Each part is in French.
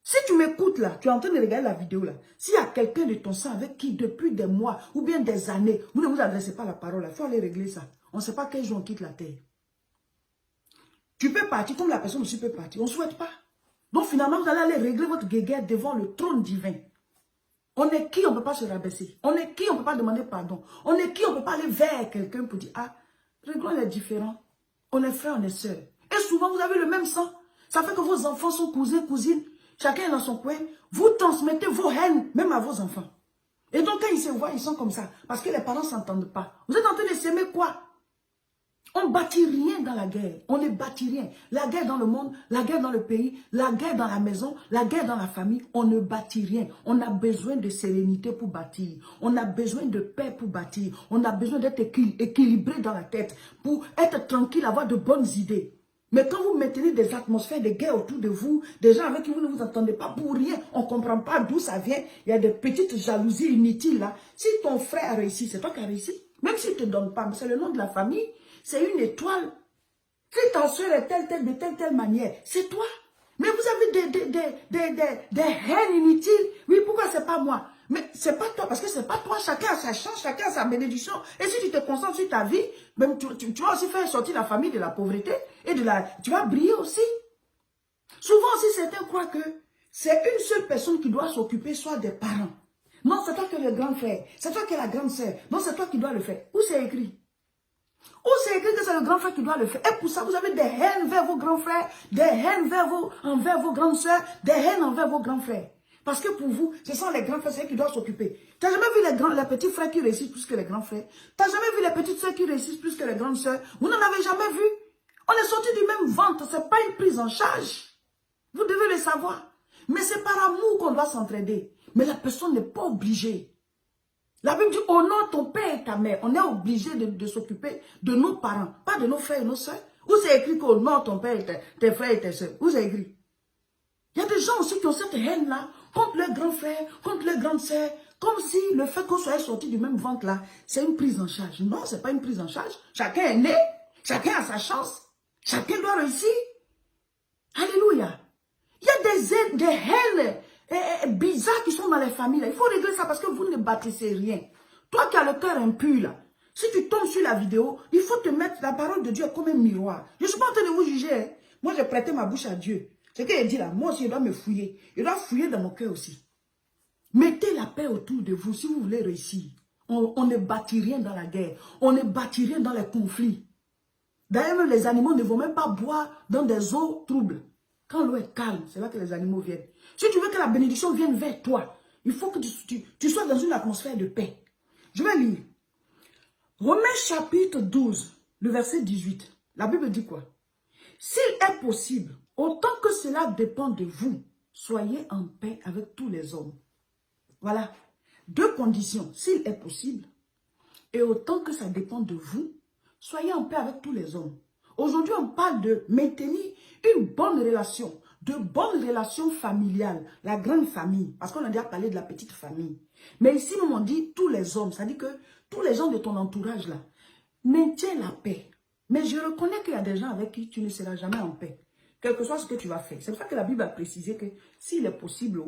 Si tu m'écoutes là, tu es en train de regarder la vidéo là, s'il y a quelqu'un de ton sang avec qui depuis des mois ou bien des années, vous ne vous adressez pas la parole, il faut aller régler ça. On ne sait pas quel jour on quitte la terre. Tu peux partir comme la personne aussi peut partir. On ne souhaite pas. Donc finalement, vous allez aller régler votre guéguerre devant le trône divin. On est qui, on ne peut pas se rabaisser. On est qui, on ne peut pas demander pardon. On est qui, on ne peut pas aller vers quelqu'un pour dire, ah, réglons les différents. On est frères, on est sœurs. Et souvent, vous avez le même sang. Ça fait que vos enfants sont cousins, cousines. Chacun est dans son coin. Vous transmettez vos haines, même à vos enfants. Et donc, quand ils se voient, ils sont comme ça. Parce que les parents ne s'entendent pas. Vous êtes en train de s'aimer quoi? On ne bâtit rien dans la guerre. On ne bâtit rien. La guerre dans le monde, la guerre dans le pays, la guerre dans la maison, la guerre dans la famille, on ne bâtit rien. On a besoin de sérénité pour bâtir. On a besoin de paix pour bâtir. On a besoin d'être équilibré dans la tête pour être tranquille, avoir de bonnes idées. Mais quand vous maintenez des atmosphères de guerre autour de vous, des gens avec qui vous ne vous entendez pas pour rien, on ne comprend pas d'où ça vient, il y a des petites jalousies inutiles là. Si ton frère a réussi, c'est toi qui as réussi. Même s'il ne te donne pas, c'est le nom de la famille. C'est une étoile. Si ta soeur est telle, de telle manière, c'est toi. Mais vous avez des haines inutiles. Oui, pourquoi c'est pas moi? Mais c'est pas toi, parce que c'est pas toi. Chacun a sa chance, chacun a sa bénédiction. Et si tu te concentres sur ta vie, même tu vas aussi faire sortir la famille de la pauvreté et tu vas briller aussi. Souvent aussi, certains croient que c'est une seule personne qui doit s'occuper, soit des parents. Non, c'est toi qui es le grand frère. C'est toi qui es la grande sœur. Non, c'est toi qui dois le faire. Où c'est écrit? Ou c'est écrit que c'est le grand frère qui doit le faire. Et pour ça, vous avez des haines vers vos grands frères, des haines envers vos grandes sœurs, des haines envers vos grands frères. Parce que pour vous, ce sont les grands frères, c'est eux qui doivent s'occuper. Tu n'as jamais vu les petits frères qui réussissent plus que les grands frères? Tu n'as jamais vu les petites sœurs qui réussissent plus que les grandes sœurs? Vous n'en avez jamais vu? On est sortis du même ventre, ce n'est pas une prise en charge. Vous devez le savoir. Mais c'est par amour qu'on doit s'entraider. Mais la personne n'est pas obligée. La Bible dit, honore ton père et ta mère. On est obligé de s'occuper de nos parents, pas de nos frères et nos soeurs. Où c'est écrit qu'honore ton père et tes frères et tes soeurs? Où c'est écrit? Il y a des gens aussi qui ont cette haine-là contre leurs grands frères, contre leurs grandes sœurs, comme si le fait qu'on soit sorti du même ventre-là, c'est une prise en charge. Non, ce n'est pas une prise en charge. Chacun est né, chacun a sa chance, chacun doit réussir. Alléluia. Il y a des haines bizarres qui sont dans les familles. Là. Il faut régler ça parce que vous ne bâtissez rien. Toi qui as le cœur impur, là, si tu tombes sur la vidéo, il faut te mettre la parole de Dieu comme un miroir. Je ne suis pas en train de vous juger. Hein. Moi, j'ai prêté ma bouche à Dieu. Ce qu'il dit là, moi aussi, il doit me fouiller. Il doit fouiller dans mon cœur aussi. Mettez la paix autour de vous si vous voulez réussir. On ne bâtit rien dans la guerre. On ne bâtit rien dans les conflits. D'ailleurs, même les animaux ne vont même pas boire dans des eaux troubles. Quand l'eau est calme, c'est là que les animaux viennent. Si tu veux que la bénédiction vienne vers toi, il faut que tu sois dans une atmosphère de paix. Je vais lire. Romains chapitre 12, le verset 18. La Bible dit quoi? S'il est possible, autant que cela dépend de vous, soyez en paix avec tous les hommes. Voilà. Deux conditions. S'il est possible, et autant que ça dépend de vous, soyez en paix avec tous les hommes. Aujourd'hui, on parle de maintenir une bonne relation, de bonnes relations familiales, la grande famille, parce qu'on a déjà parlé de la petite famille. Mais ici, nous on dit tous les hommes, ça dit que tous les gens de ton entourage là, maintiens la paix. Mais je reconnais qu'il y a des gens avec qui tu ne seras jamais en paix, quel que soit ce que tu vas faire. C'est pour ça que la Bible a précisé que s'il est possible,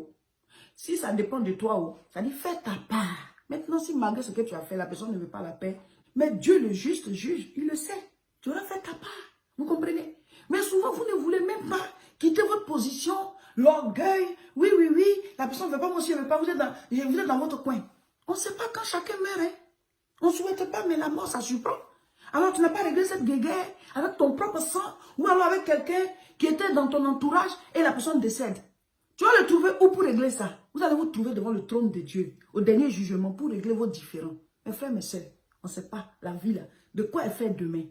si ça dépend de toi, ça dit fais ta part. Maintenant, si malgré ce que tu as fait, la personne ne veut pas la paix, mais Dieu le juste juge, il le sait. Tu auras fait ta part. Vous comprenez? Mais souvent, vous ne voulez même pas quitter votre position, l'orgueil. Oui, la personne ne veut pas, moi aussi, je ne veux pas. Vous êtes dans votre coin. On ne sait pas quand chacun meurt. Hein? On ne souhaite pas, mais la mort, ça surprend. Alors, tu n'as pas réglé cette guéguerre avec ton propre sang ou alors avec quelqu'un qui était dans ton entourage et la personne décède. Tu vas le trouver où pour régler ça? Vous allez vous trouver devant le trône de Dieu, au dernier jugement, pour régler vos différends. Mes frères, mes sœurs, on ne sait pas la vie là. De quoi elle fait demain?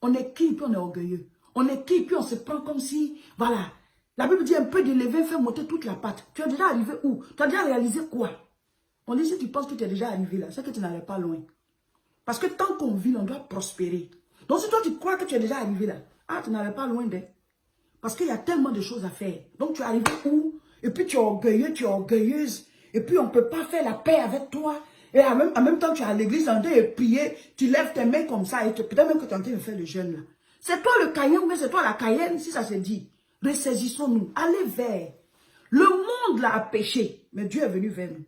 On est qui, puis on est orgueilleux. On est qui, puis on se prend comme si, voilà. La Bible dit un peu de levain fait monter toute la pâte. Tu es déjà arrivé où? Tu as déjà réalisé quoi? On dit si tu penses que tu es déjà arrivé là, c'est que tu n'allais pas loin. Parce que tant qu'on vit, on doit prospérer. Donc si toi tu crois que tu es déjà arrivé là, tu n'allais pas loin d'elle. Parce qu'il y a tellement de choses à faire. Donc tu es arrivé où? Et puis tu es orgueilleux, tu es orgueilleuse. Et puis on ne peut pas faire la paix avec toi. Et en même temps, tu es à l'église en train de prier, tu lèves tes mains comme ça, et peut-être même que tu es en train de faire le jeûne là. C'est toi le Caïen ou bien c'est toi la Cayenne, si ça se dit. Ressaisissons-nous, allez vers Le monde là a péché, mais Dieu est venu vers nous.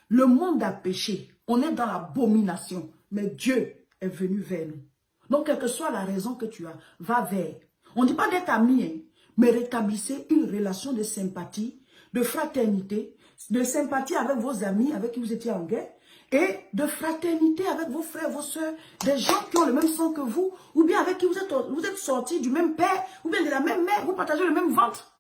Le monde a péché. On est dans l'abomination, mais Dieu est venu vers nous. Donc, quelle que soit la raison que tu as, va vers. On ne dit pas d'être ami, hein, mais rétablissez une relation de sympathie, de fraternité, de sympathie avec vos amis avec qui vous étiez en guerre, et de fraternité avec vos frères, vos soeurs, des gens qui ont le même sang que vous, ou bien avec qui vous êtes sortis du même père, ou bien de la même mère, vous partagez le même ventre.